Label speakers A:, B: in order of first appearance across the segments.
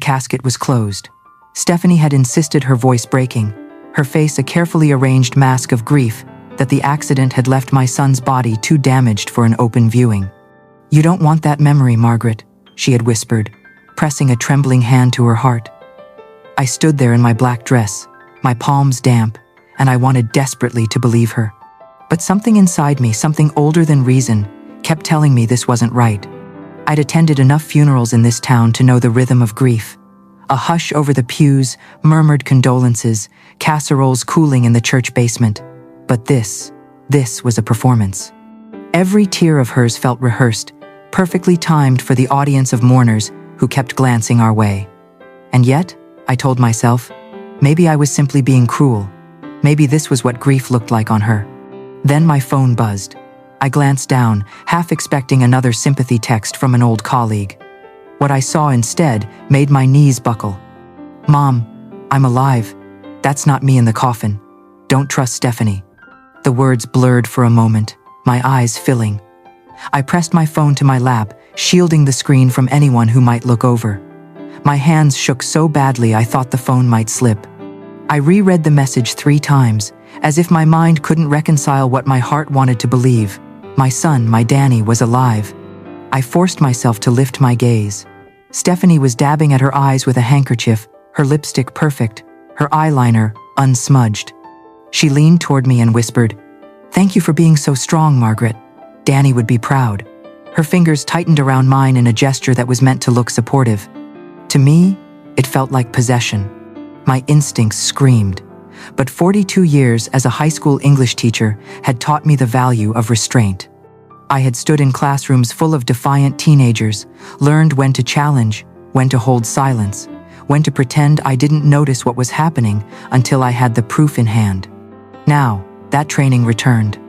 A: casket was closed. Stephanie had insisted, her voice breaking, her face a carefully arranged mask of grief, that the accident had left my son's body too damaged for an open viewing. "You don't want that memory, Margaret," she had whispered, pressing a trembling hand to her heart. I stood there in my black dress, my palms damp, and I wanted desperately to believe her. But something inside me, something older than reason, kept telling me this wasn't right. I'd attended enough funerals in this town to know the rhythm of grief. A hush over the pews, murmured condolences, casseroles cooling in the church basement. But this was a performance. Every tear of hers felt rehearsed, perfectly timed for the audience of mourners who kept glancing our way. And yet, I told myself, maybe I was simply being cruel. Maybe this was what grief looked like on her. Then my phone buzzed. I glanced down, half expecting another sympathy text from an old colleague. What I saw instead made my knees buckle. "Mom, I'm alive. That's not me in the coffin. Don't trust Stephanie." The words blurred for a moment, my eyes filling. I pressed my phone to my lap, shielding the screen from anyone who might look over. My hands shook so badly I thought the phone might slip. I reread the message 3 times, as if my mind couldn't reconcile what my heart wanted to believe. My son, my Danny, was alive. I forced myself to lift my gaze. Stephanie was dabbing at her eyes with a handkerchief, her lipstick perfect, her eyeliner unsmudged. She leaned toward me and whispered, "Thank you for being so strong, Margaret. Danny would be proud." Her fingers tightened around mine in a gesture that was meant to look supportive. To me, it felt like possession. My instincts screamed. But 42 years as a high school English teacher had taught me the value of restraint. I had stood in classrooms full of defiant teenagers, learned when to challenge, when to hold silence, when to pretend I didn't notice what was happening until I had the proof in hand. Now, that training returned.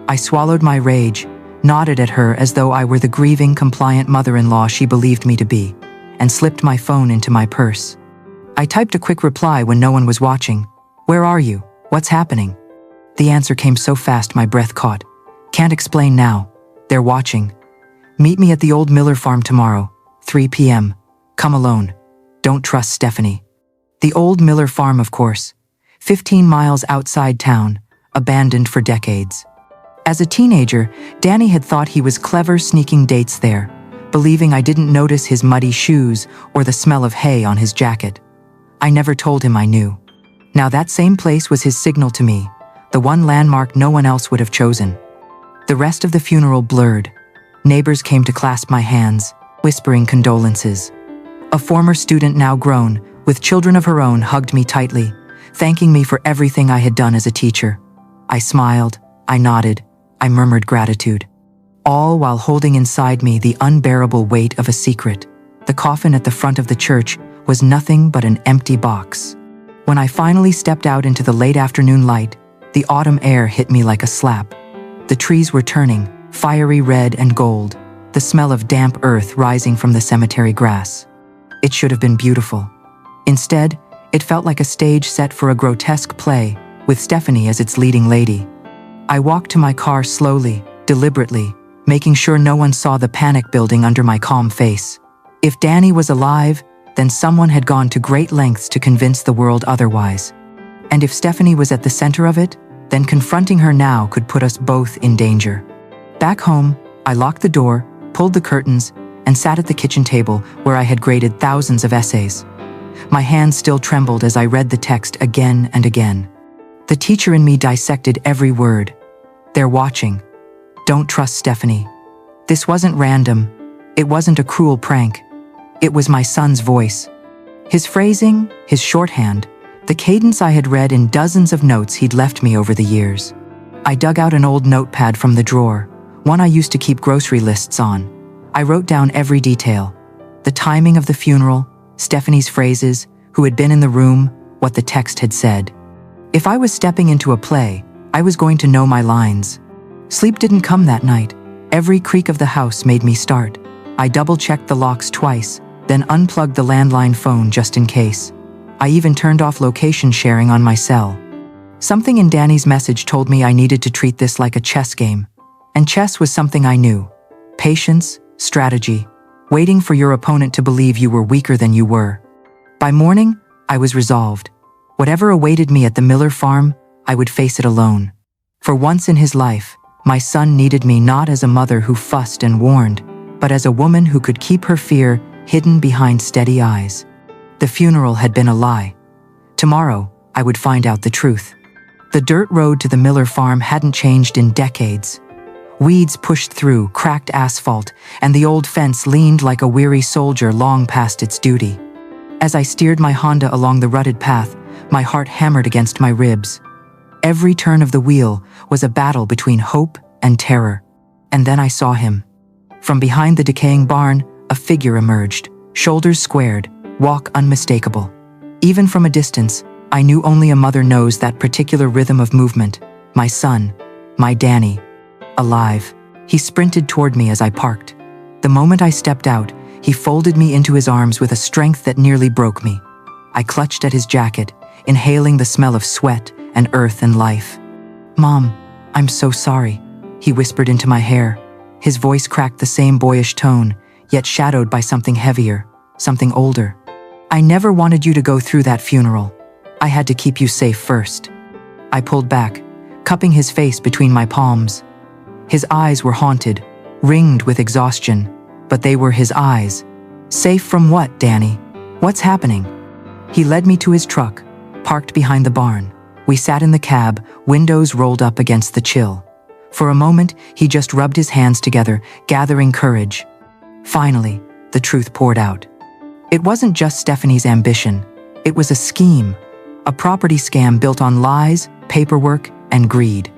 A: I swallowed my rage, nodded at her as though I were the grieving, compliant mother-in-law she believed me to be, and slipped my phone into my purse. I typed a quick reply when no one was watching. "Where are you? What's happening?" The answer came so fast my breath caught. "Can't explain now. They're watching. Meet me at the old Miller farm tomorrow, 3 p.m. Come alone. Don't trust Stephanie." The old Miller farm, of course. 15 miles outside town, abandoned for decades. As a teenager, Danny had thought he was clever sneaking dates there, believing I didn't notice his muddy shoes or the smell of hay on his jacket. I never told him I knew. Now that same place was his signal to me, the one landmark no one else would have chosen. The rest of the funeral blurred. Neighbors came to clasp my hands, whispering condolences. A former student, now grown, with children of her own, hugged me tightly, thanking me for everything I had done as a teacher. I smiled, I nodded, I murmured gratitude. All while holding inside me the unbearable weight of a secret. The coffin at the front of the church was nothing but an empty box. When I finally stepped out into the late afternoon light, the autumn air hit me like a slap. The trees were turning, fiery red and gold, the smell of damp earth rising from the cemetery grass. It should have been beautiful. Instead, it felt like a stage set for a grotesque play, with Stephanie as its leading lady. I walked to my car slowly, deliberately, making sure no one saw the panic building under my calm face. If Danny was alive, then someone had gone to great lengths to convince the world otherwise. And if Stephanie was at the center of it, then confronting her now could put us both in danger. Back home, I locked the door, pulled the curtains, and sat at the kitchen table where I had graded thousands of essays. My hands still trembled as I read the text again and again. The teacher in me dissected every word. "They're watching. Don't trust Stephanie." This wasn't random. It wasn't a cruel prank. It was my son's voice. His phrasing, his shorthand, the cadence I had read in dozens of notes he'd left me over the years. I dug out an old notepad from the drawer, one I used to keep grocery lists on. I wrote down every detail. The timing of the funeral, Stephanie's phrases, who had been in the room, what the text had said. If I was stepping into a play, I was going to know my lines. Sleep didn't come that night. Every creak of the house made me start. I double-checked the locks twice, then unplugged the landline phone just in case. I even turned off location sharing on my cell. Something in Danny's message told me I needed to treat this like a chess game. And chess was something I knew. Patience, strategy, waiting for your opponent to believe you were weaker than you were. By morning, I was resolved. Whatever awaited me at the Miller farm, I would face it alone. For once in his life, my son needed me not as a mother who fussed and warned, but as a woman who could keep her fear hidden behind steady eyes. The funeral had been a lie. Tomorrow, I would find out the truth. The dirt road to the Miller farm hadn't changed in decades. Weeds pushed through cracked asphalt, and the old fence leaned like a weary soldier long past its duty. As I steered my Honda along the rutted path, my heart hammered against my ribs. Every turn of the wheel was a battle between hope and terror. And then I saw him. From behind the decaying barn, a figure emerged, shoulders squared, walk unmistakable. Even from a distance, I knew only a mother knows that particular rhythm of movement. My son, my Danny, alive. He sprinted toward me as I parked. The moment I stepped out, he folded me into his arms with a strength that nearly broke me. I clutched at his jacket, inhaling the smell of sweat and earth and life. "Mom, I'm so sorry," he whispered into my hair. His voice cracked the same boyish tone, yet shadowed by something heavier, something older. "I never wanted you to go through that funeral. I had to keep you safe first." I pulled back, cupping his face between my palms. His eyes were haunted, ringed with exhaustion, but they were his eyes. "Safe from what, Danny? What's happening?" He led me to his truck, parked behind the barn. We sat in the cab, windows rolled up against the chill. For a moment, he just rubbed his hands together, gathering courage. Finally, the truth poured out. It wasn't just Stephanie's ambition. It was a scheme, a property scam built on lies, paperwork, and greed.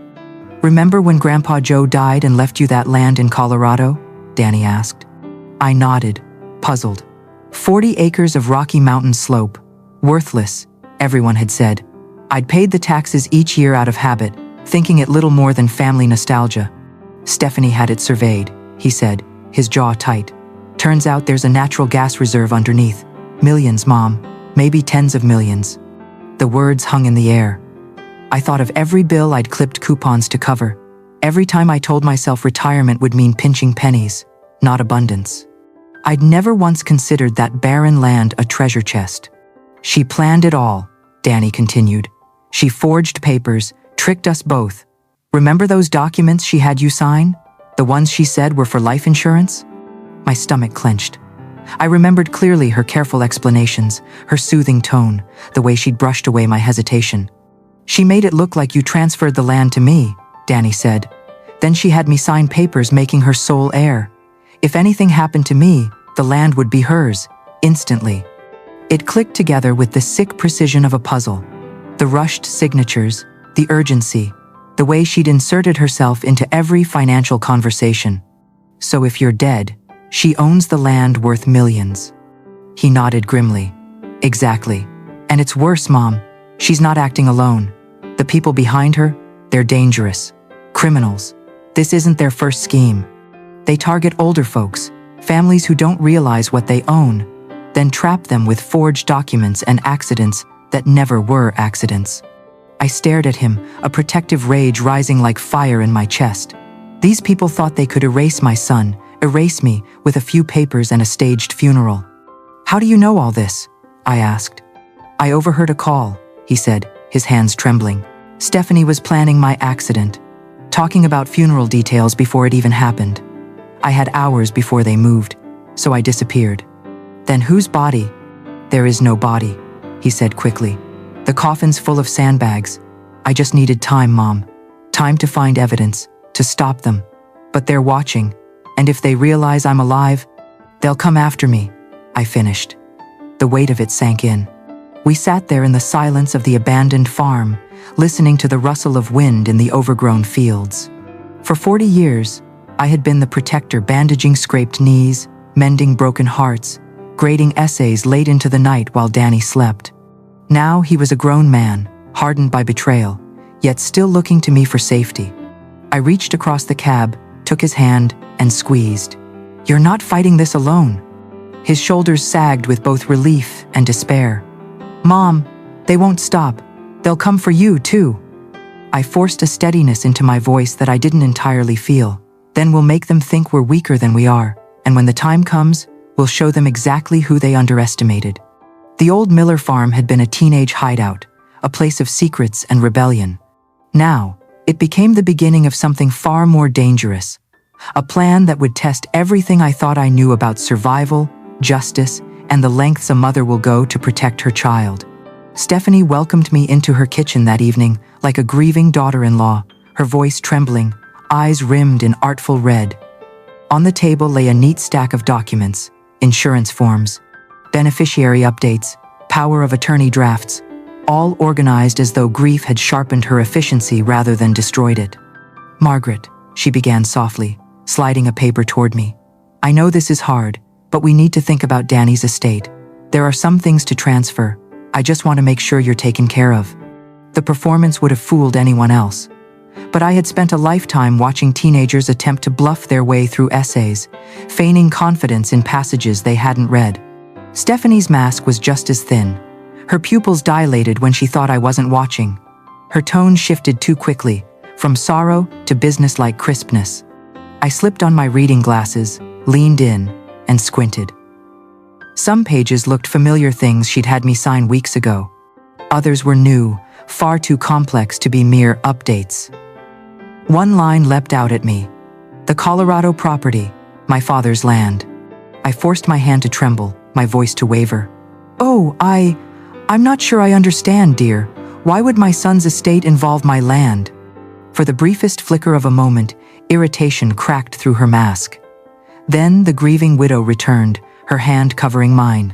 A: "Remember when Grandpa Joe died and left you that land in Colorado?" Danny asked. I nodded, puzzled. 40 acres of Rocky Mountain slope. Worthless, everyone had said. I'd paid the taxes each year out of habit, thinking it little more than family nostalgia. "Stephanie had it surveyed," he said, his jaw tight. "Turns out there's a natural gas reserve underneath. Millions, Mom. Maybe tens of millions." The words hung in the air. I thought of every bill I'd clipped coupons to cover. Every time I told myself retirement would mean pinching pennies, not abundance. I'd never once considered that barren land a treasure chest. "She planned it all," Danny continued. "She forged papers, tricked us both. Remember those documents she had you sign? The ones she said were for life insurance?" My stomach clenched. I remembered clearly her careful explanations, her soothing tone, the way she'd brushed away my hesitation. "She made it look like you transferred the land to me," Danny said. "Then she had me sign papers making her sole heir. If anything happened to me, the land would be hers, instantly." It clicked together with the sick precision of a puzzle. The rushed signatures, the urgency, the way she'd inserted herself into every financial conversation. "So if you're dead, she owns the land worth millions." He nodded grimly. "Exactly. And it's worse, Mom. She's not acting alone. The people behind her, they're dangerous. Criminals. This isn't their first scheme. They target older folks, families who don't realize what they own, then trap them with forged documents and accidents that never were accidents." I stared at him, a protective rage rising like fire in my chest. These people thought they could erase my son, erase me with a few papers and a staged funeral. "How do you know all this?" I asked. "I overheard a call," he said, his hands trembling. "Stephanie was planning my accident, talking about funeral details before it even happened. I had hours before they moved, so I disappeared." "Then whose body?" "There is no body," he said quickly. "The coffin's full of sandbags. I just needed time, Mom. Time to find evidence, to stop them. But they're watching, and if they realize I'm alive, they'll come after me," I finished. The weight of it sank in. We sat there in the silence of the abandoned farm, listening to the rustle of wind in the overgrown fields. For 40 years, I had been the protector bandaging scraped knees, mending broken hearts, grading essays late into the night while Danny slept. Now he was a grown man, hardened by betrayal, yet still looking to me for safety. I reached across the cab, took his hand, and squeezed. "You're not fighting this alone." His shoulders sagged with both relief and despair. "Mom, they won't stop. They'll come for you, too." I forced a steadiness into my voice that I didn't entirely feel. "Then we'll make them think we're weaker than we are, and when the time comes, we'll show them exactly who they underestimated." The old Miller farm had been a teenage hideout, a place of secrets and rebellion. Now, it became the beginning of something far more dangerous. A plan that would test everything I thought I knew about survival, justice, and the lengths a mother will go to protect her child. Stephanie welcomed me into her kitchen that evening like a grieving daughter-in-law, her voice trembling, eyes rimmed in artful red. On the table lay a neat stack of documents, insurance forms, beneficiary updates, power of attorney drafts, all organized as though grief had sharpened her efficiency rather than destroyed it. "Margaret," she began softly, sliding a paper toward me. "I know this is hard, but we need to think about Danny's estate. There are some things to transfer. I just want to make sure you're taken care of." The performance would have fooled anyone else. But I had spent a lifetime watching teenagers attempt to bluff their way through essays, feigning confidence in passages they hadn't read. Stephanie's mask was just as thin. Her pupils dilated when she thought I wasn't watching. Her tone shifted too quickly, from sorrow to businesslike crispness. I slipped on my reading glasses, leaned in, and squinted. Some pages looked familiar, things she'd had me sign weeks ago. Others were new, far too complex to be mere updates. One line leapt out at me. "The Colorado property, my father's land." I forced my hand to tremble, my voice to waver. "Oh, I'm not sure I understand, dear. Why would my son's estate involve my land?" For the briefest flicker of a moment, irritation cracked through her mask. Then the grieving widow returned, her hand covering mine.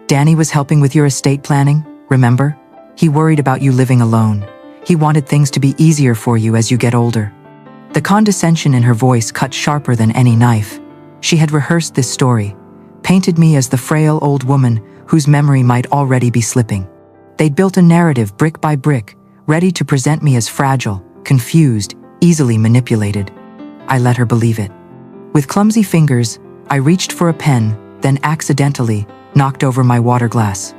A: "Danny was helping with your estate planning, remember? He worried about you living alone. He wanted things to be easier for you as you get older." The condescension in her voice cut sharper than any knife. She had rehearsed this story, painted me as the frail old woman whose memory might already be slipping. They'd built a narrative brick by brick, ready to present me as fragile, confused, easily manipulated. I let her believe it. With clumsy fingers, I reached for a pen, then accidentally knocked over my water glass.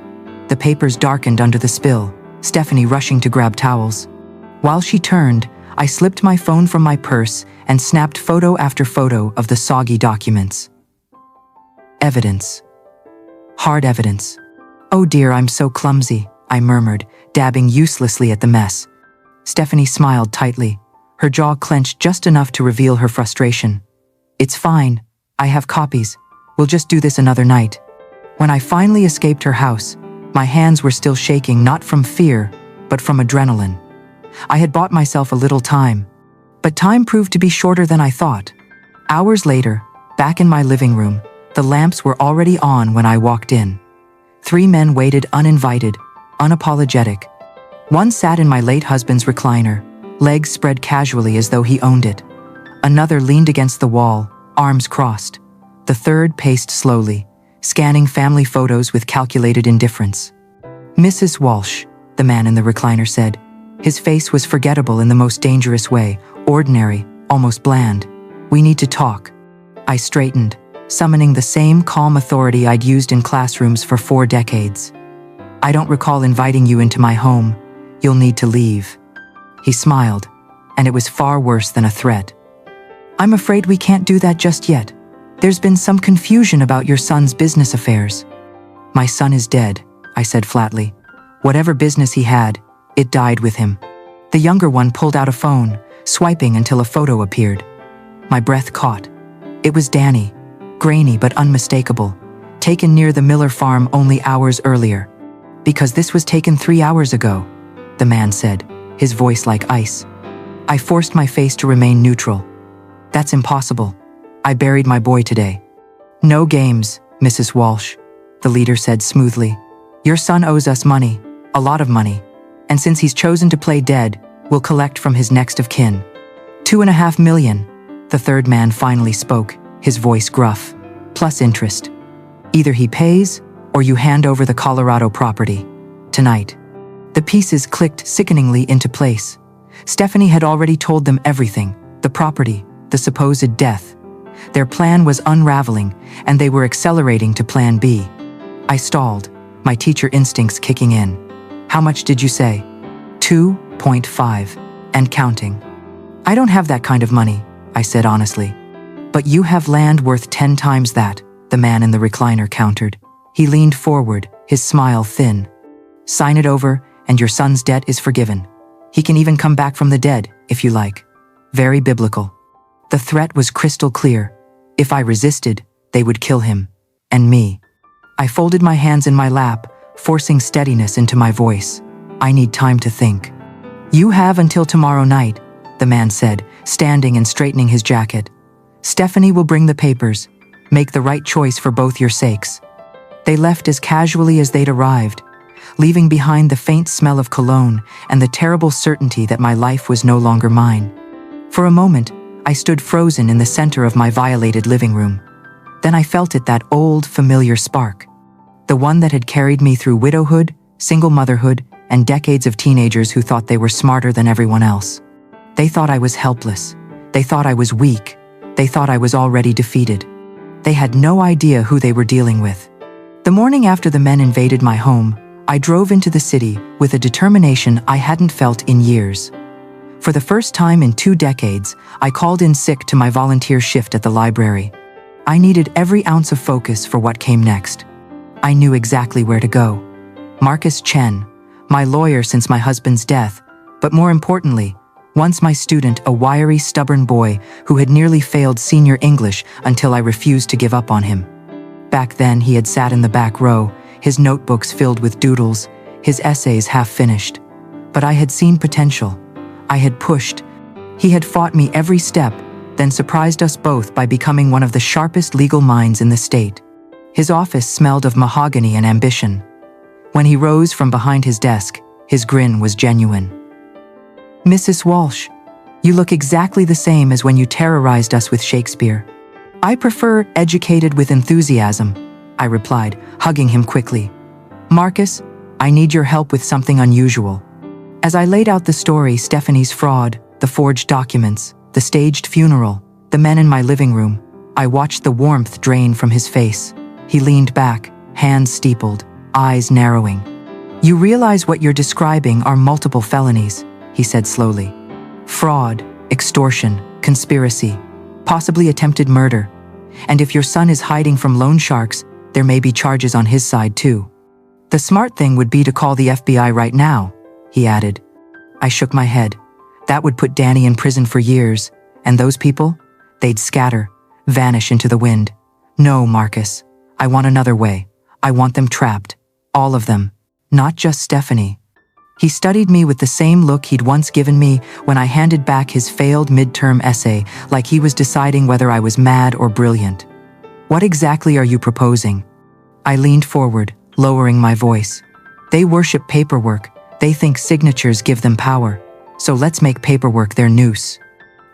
A: The papers darkened under the spill, Stephanie rushing to grab towels. While she turned, I slipped my phone from my purse and snapped photo after photo of the soggy documents. Evidence. Hard evidence. "Oh dear, I'm so clumsy," I murmured, dabbing uselessly at the mess. Stephanie smiled tightly, her jaw clenched just enough to reveal her frustration. "It's fine. I have copies. We'll just do this another night." When I finally escaped her house, my hands were still shaking, not from fear, but from adrenaline. I had bought myself a little time, but time proved to be shorter than I thought. Hours later, back in my living room, the lamps were already on when I walked in. 3 men waited uninvited, unapologetic. One sat in my late husband's recliner, legs spread casually as though he owned it. Another leaned against the wall, arms crossed. The third paced slowly, scanning family photos with calculated indifference. "Mrs. Walsh," the man in the recliner said. His face was forgettable in the most dangerous way, ordinary, almost bland. "We need to talk." I straightened, summoning the same calm authority I'd used in classrooms for 4 decades. "I don't recall inviting you into my home. You'll need to leave." He smiled, and it was far worse than a threat. "I'm afraid we can't do that just yet. There's been some confusion about your son's business affairs." "My son is dead," I said flatly. "Whatever business he had, it died with him." The younger one pulled out a phone, swiping until a photo appeared. My breath caught. It was Danny, grainy but unmistakable, taken near the Miller farm only hours earlier. "Because this was taken 3 hours ago," the man said, his voice like ice. I forced my face to remain neutral. "That's impossible. I buried my boy today." "No games, Mrs. Walsh," the leader said smoothly. "Your son owes us money, a lot of money. And since he's chosen to play dead, we'll collect from his next of kin. 2.5 million, the third man finally spoke, his voice gruff, plus interest. Either he pays, or you hand over the Colorado property. Tonight. The pieces clicked sickeningly into place. Stephanie had already told them everything, the property, the supposed death. Their plan was unraveling, and they were accelerating to plan B. I stalled, my teacher instincts kicking in. "How much did you say?" 2.5, and counting. "I don't have that kind of money," I said honestly. "But you have land worth 10 times that," the man in the recliner countered. He leaned forward, his smile thin. "Sign it over, and your son's debt is forgiven. He can even come back from the dead, if you like." Very biblical. The threat was crystal clear. If I resisted, they would kill him. And me. I folded my hands in my lap, forcing steadiness into my voice. "I need time to think." "You have until tomorrow night," the man said, standing and straightening his jacket. "Stephanie will bring the papers. Make the right choice for both your sakes." They left as casually as they'd arrived, leaving behind the faint smell of cologne and the terrible certainty that my life was no longer mine. For a moment, I stood frozen in the center of my violated living room. Then I felt it, that old, familiar spark. The one that had carried me through widowhood, single motherhood, and decades of teenagers who thought they were smarter than everyone else. They thought I was helpless. They thought I was weak. They thought I was already defeated. They had no idea who they were dealing with. The morning after the men invaded my home, I drove into the city with a determination I hadn't felt in years. For the first time in 2 decades, I called in sick to my volunteer shift at the library. I needed every ounce of focus for what came next. I knew exactly where to go. Marcus Chen, my lawyer since my husband's death, but more importantly, once my student, a wiry, stubborn boy who had nearly failed senior English until I refused to give up on him. Back then, he had sat in the back row, his notebooks filled with doodles, his essays half finished. But I had seen potential. I had pushed. He had fought me every step, then surprised us both by becoming one of the sharpest legal minds in the state. His office smelled of mahogany and ambition. When he rose from behind his desk, his grin was genuine. "Mrs. Walsh, you look exactly the same as when you terrorized us with Shakespeare." "I prefer educated with enthusiasm," I replied, hugging him quickly. "Marcus, I need your help with something unusual." As I laid out the story, Stephanie's fraud, the forged documents, the staged funeral, the men in my living room, I watched the warmth drain from his face. He leaned back, hands steepled, eyes narrowing. "You realize what you're describing are multiple felonies," he said slowly. "Fraud, extortion, conspiracy, possibly attempted murder. And if your son is hiding from loan sharks, there may be charges on his side too. The smart thing would be to call the FBI right now," he added. I shook my head. That would put Danny in prison for years, and those people? They'd scatter, vanish into the wind. "No, Marcus. I want another way. I want them trapped. All of them. Not just Stephanie." He studied me with the same look he'd once given me when I handed back his failed midterm essay, like he was deciding whether I was mad or brilliant. "What exactly are you proposing?" I leaned forward, lowering my voice. "They worship paperwork. They think signatures give them power. So let's make paperwork their noose."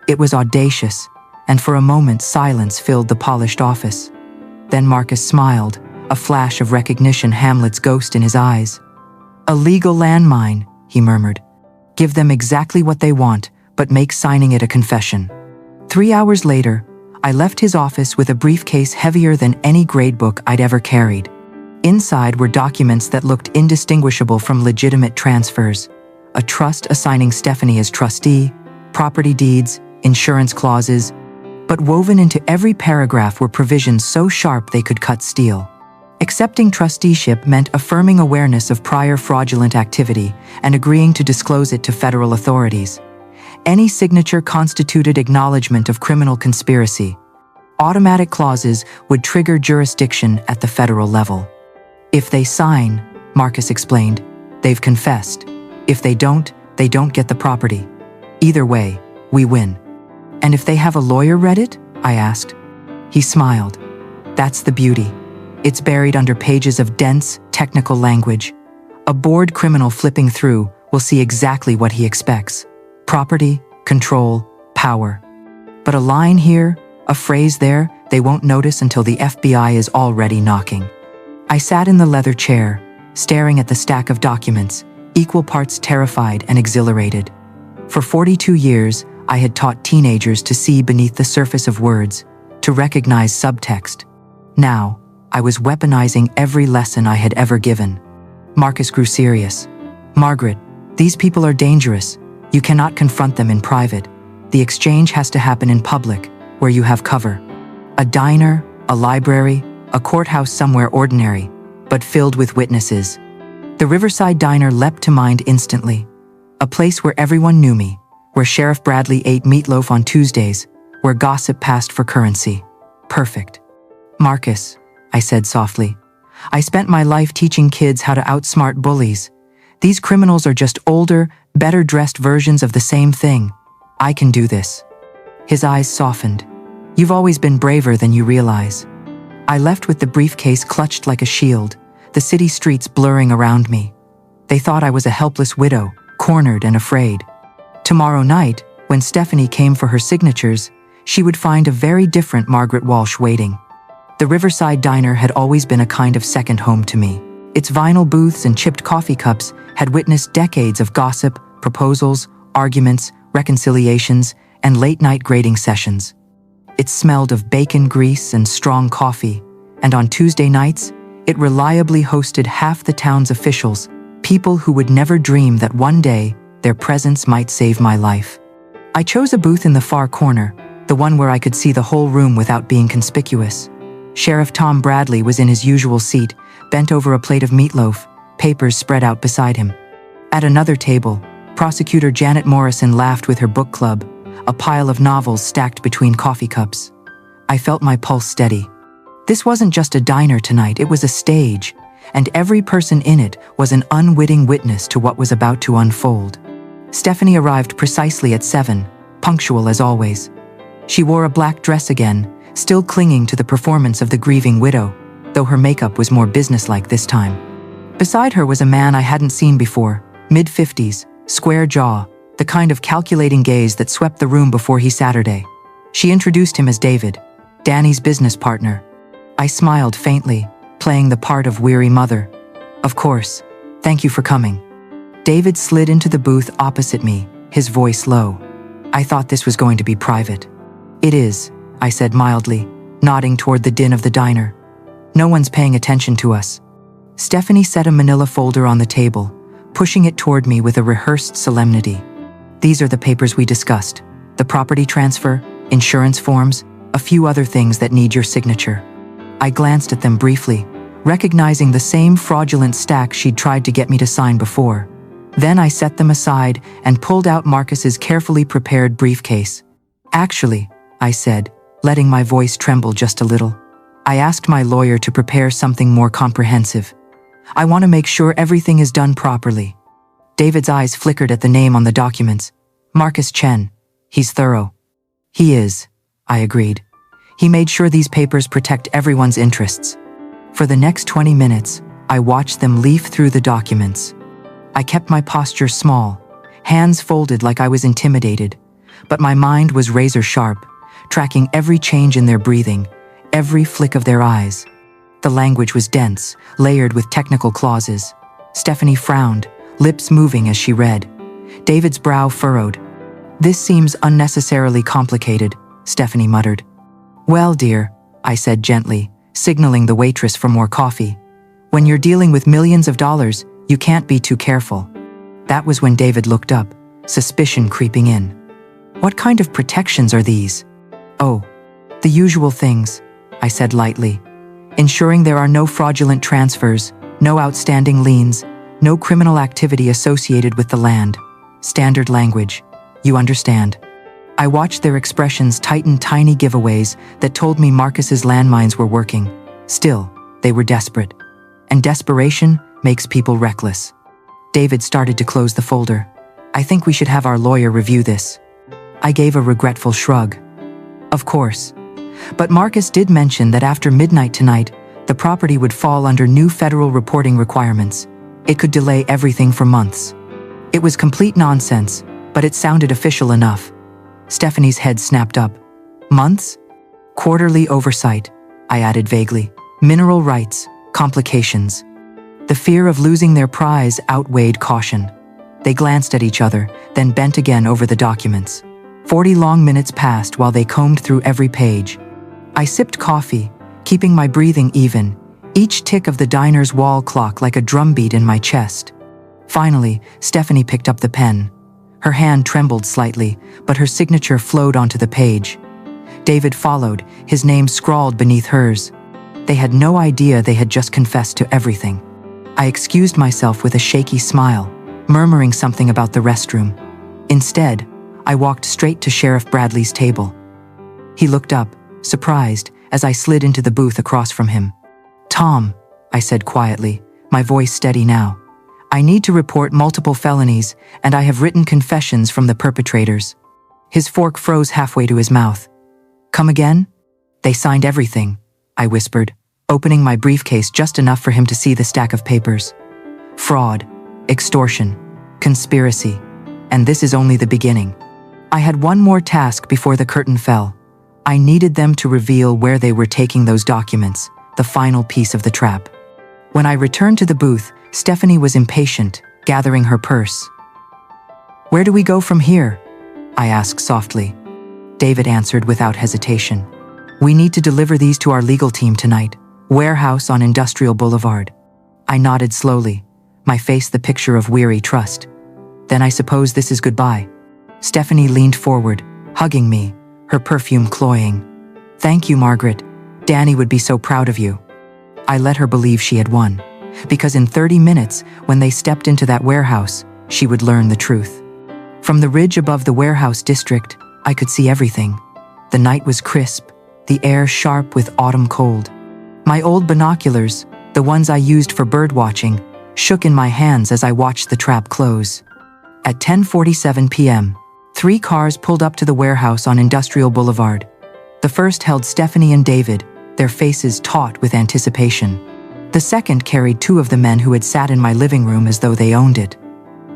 A: It was audacious, and for a moment silence filled the polished office. Then Marcus smiled, a flash of recognition, Hamlet's ghost in his eyes. "A legal landmine," he murmured. "Give them exactly what they want, but make signing it a confession." 3 hours later, I left his office with a briefcase heavier than any gradebook I'd ever carried. Inside were documents that looked indistinguishable from legitimate transfers. A trust assigning Stephanie as trustee, property deeds, insurance clauses, but woven into every paragraph were provisions so sharp they could cut steel. Accepting trusteeship meant affirming awareness of prior fraudulent activity and agreeing to disclose it to federal authorities. Any signature constituted acknowledgement of criminal conspiracy. Automatic clauses would trigger jurisdiction at the federal level. "If they sign," Marcus explained, "they've confessed. If they don't get the property. Either way, we win." "And if they have a lawyer read it?" I asked. He smiled. "That's the beauty. It's buried under pages of dense, technical language. A bored criminal flipping through will see exactly what he expects. Property, control, power. But a line here, a phrase there, they won't notice until the FBI is already knocking." I sat in the leather chair, staring at the stack of documents, equal parts terrified and exhilarated. For 42 years, I had taught teenagers to see beneath the surface of words, to recognize subtext. Now, I was weaponizing every lesson I had ever given. Marcus grew serious. "Margaret, these people are dangerous. You cannot confront them in private. The exchange has to happen in public, where you have cover. A diner, a library, a courthouse somewhere ordinary. but filled with witnesses. The Riverside Diner leapt to mind instantly. A place where everyone knew me, where Sheriff Bradley ate meatloaf on Tuesdays, where gossip passed for currency. Perfect. Marcus, I said softly, I spent my life teaching kids how to outsmart bullies. These criminals are just older, better-dressed versions of the same thing. I can do this. His eyes softened. You've always been braver than you realize. I left with the briefcase clutched like a shield, the city streets blurring around me. They thought I was a helpless widow, cornered and afraid. Tomorrow night, when Stephanie came for her signatures, she would find a very different Margaret Walsh waiting. The Riverside Diner had always been a kind of second home to me. Its vinyl booths and chipped coffee cups had witnessed decades of gossip, proposals, arguments, reconciliations, and late-night grading sessions. It smelled of bacon grease and strong coffee, and on Tuesday nights, it reliably hosted half the town's officials, people who would never dream that one day their presence might save my life. I chose a booth in the far corner, the one where I could see the whole room without being conspicuous. Sheriff Tom Bradley was in his usual seat, bent over a plate of meatloaf, papers spread out beside him. At another table, Prosecutor Janet Morrison laughed with her book club, a pile of novels stacked between coffee cups. I felt my pulse steady. This wasn't just a diner tonight, it was a stage, and every person in it was an unwitting witness to what was about to unfold. Stephanie arrived precisely at 7, punctual as always. She wore a black dress again, still clinging to the performance of the grieving widow, though her makeup was more businesslike this time. Beside her was a man I hadn't seen before, mid-50s, square jaw, the kind of calculating gaze that swept the room before he Saturday. She introduced him as David, Danny's business partner. I smiled faintly, playing the part of weary mother. Of course, thank you for coming. David slid into the booth opposite me, his voice low. I thought this was going to be private. It is, I said mildly, nodding toward the din of the diner. No one's paying attention to us. Stephanie set a manila folder on the table, pushing it toward me with a rehearsed solemnity. These are the papers we discussed. The property transfer, insurance forms, a few other things that need your signature. I glanced at them briefly, recognizing the same fraudulent stack she'd tried to get me to sign before. Then I set them aside and pulled out Marcus's carefully prepared briefcase. Actually, I said, letting my voice tremble just a little, I asked my lawyer to prepare something more comprehensive. I want to make sure everything is done properly. David's eyes flickered at the name on the documents. Marcus Chen. He's thorough. He is, I agreed. He made sure these papers protect everyone's interests. For the next 20 minutes, I watched them leaf through the documents. I kept my posture small, hands folded like I was intimidated, but my mind was razor sharp, tracking every change in their breathing, every flick of their eyes. The language was dense, layered with technical clauses. Stephanie frowned, lips moving as she read. David's brow furrowed. This seems unnecessarily complicated, Stephanie muttered. Well, dear, I said gently, signaling the waitress for more coffee. When you're dealing with millions of dollars, you can't be too careful. That was when David looked up, suspicion creeping in. What kind of protections are these? Oh, the usual things, I said lightly. Ensuring there are no fraudulent transfers, no outstanding liens, no criminal activity associated with the land. Standard language. You understand. I watched their expressions tighten tiny giveaways that told me Marcus's landmines were working. Still, they were desperate. And desperation makes people reckless. David started to close the folder. I think we should have our lawyer review this. I gave a regretful shrug. Of course. But Marcus did mention that after midnight tonight, the property would fall under new federal reporting requirements. It could delay everything for months. It was complete nonsense, but it sounded official enough. Stephanie's head snapped up. Months? Quarterly oversight, I added vaguely. Mineral rights, complications. The fear of losing their prize outweighed caution. They glanced at each other, then bent again over the documents. 40 long minutes passed while they combed through every page. I sipped coffee, keeping my breathing even, each tick of the diner's wall clock like a drumbeat in my chest. Finally, Stephanie picked up the pen. Her hand trembled slightly, but her signature flowed onto the page. David followed, his name scrawled beneath hers. They had no idea they had just confessed to everything. I excused myself with a shaky smile, murmuring something about the restroom. Instead, I walked straight to Sheriff Bradley's table. He looked up, surprised, as I slid into the booth across from him. "Tom," I said quietly, my voice steady now. "I need to report multiple felonies, and I have written confessions from the perpetrators." His fork froze halfway to his mouth. "Come again?" "They signed everything," I whispered, opening my briefcase just enough for him to see the stack of papers. "Fraud, extortion, conspiracy, and this is only the beginning." I had one more task before the curtain fell. I needed them to reveal where they were taking those documents, the final piece of the trap. When I returned to the booth, Stephanie was impatient, gathering her purse. "Where do we go from here?" I asked softly. David answered without hesitation. "We need to deliver these to our legal team tonight. Warehouse on Industrial Boulevard." I nodded slowly, my face the picture of weary trust. "Then I suppose this is goodbye." Stephanie leaned forward, hugging me, her perfume cloying. "Thank you, Margaret. Danny would be so proud of you." I let her believe she had won, because in 30 minutes, when they stepped into that warehouse, she would learn the truth. From the ridge above the warehouse district, I could see everything. The night was crisp, the air sharp with autumn cold. My old binoculars, the ones I used for birdwatching, shook in my hands as I watched the trap close. At 10:47 p.m., 3 cars pulled up to the warehouse on Industrial Boulevard. The first held Stephanie and David, their faces taut with anticipation. The second carried 2 of the men who had sat in my living room as though they owned it.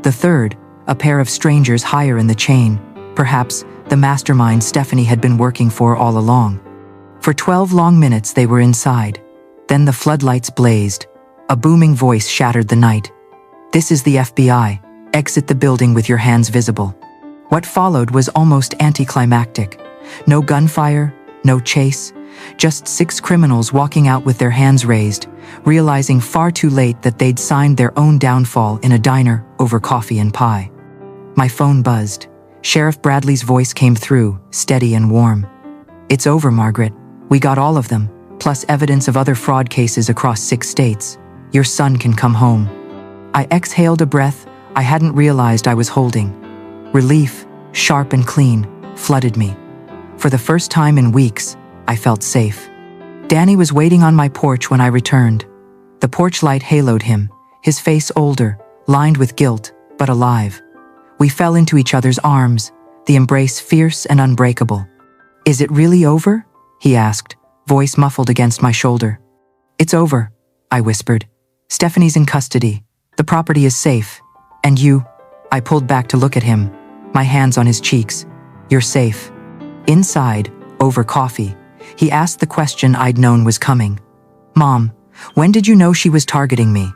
A: The third, a pair of strangers higher in the chain, perhaps the mastermind Stephanie had been working for all along. For 12 long minutes they were inside. Then the floodlights blazed. A booming voice shattered the night. "This is the FBI. Exit the building with your hands visible." What followed was almost anticlimactic. No gunfire, no chase, just 6 criminals walking out with their hands raised, realizing far too late that they'd signed their own downfall in a diner over coffee and pie. My phone buzzed. Sheriff Bradley's voice came through, steady and warm. "It's over, Margaret. We got all of them, plus evidence of other fraud cases across 6 states. Your son can come home." I exhaled a breath I hadn't realized I was holding. Relief, sharp and clean, flooded me. For the first time in weeks, I felt safe. Danny was waiting on my porch when I returned. The porch light haloed him, his face older, lined with guilt, but alive. We fell into each other's arms, the embrace fierce and unbreakable. "Is it really over?" he asked, voice muffled against my shoulder. "It's over," I whispered. "Stephanie's in custody. The property is safe. And you?" I pulled back to look at him, my hands on his cheeks. "You're safe." Inside, over coffee, he asked the question I'd known was coming. "Mom, when did you know she was targeting me?"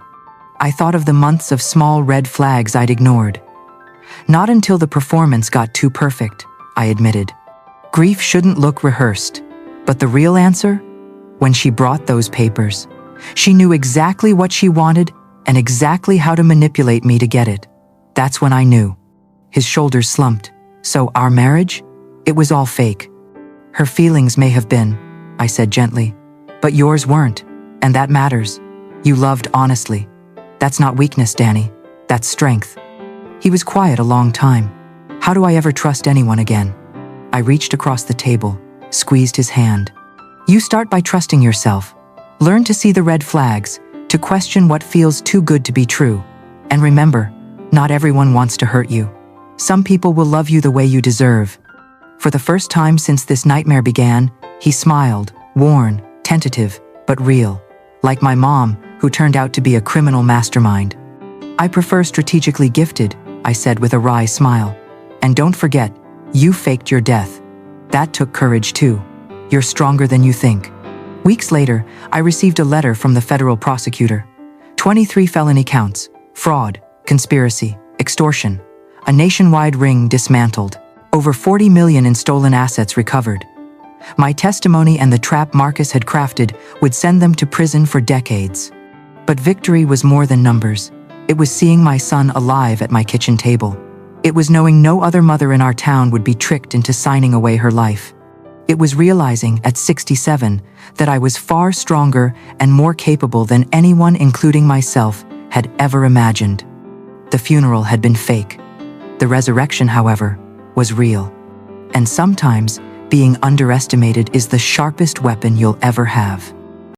A: I thought of the months of small red flags I'd ignored. "Not until the performance got too perfect," I admitted. Grief shouldn't look rehearsed. But the real answer? When she brought those papers. She knew exactly what she wanted and exactly how to manipulate me to get it. That's when I knew. His shoulders slumped. "So our marriage? It was all fake." "Her feelings may have been," I said gently. "But yours weren't, and that matters. You loved honestly. That's not weakness, Danny. That's strength." He was quiet a long time. How do I ever trust anyone again? I reached across the table, squeezed his hand. "You start by trusting yourself. Learn to see the red flags, to question what feels too good to be true. And remember, not everyone wants to hurt you. Some people will love you the way you deserve." For the first time since this nightmare began, he smiled, worn, tentative, but real. Like my mom, who turned out to be a criminal mastermind. "I prefer strategically gifted," I said with a wry smile. "And don't forget, you faked your death. That took courage too. You're stronger than you think." Weeks later, I received a letter from the federal prosecutor. 23 felony counts, fraud, conspiracy, extortion, a nationwide ring dismantled, over 40 million in stolen assets recovered. My testimony and the trap Marcus had crafted would send them to prison for decades. But victory was more than numbers. It was seeing my son alive at my kitchen table. It was knowing no other mother in our town would be tricked into signing away her life. It was realizing at 67 that I was far stronger and more capable than anyone, including myself, had ever imagined. The funeral had been fake. The resurrection, however, was real. And sometimes, being underestimated is the sharpest weapon you'll ever have.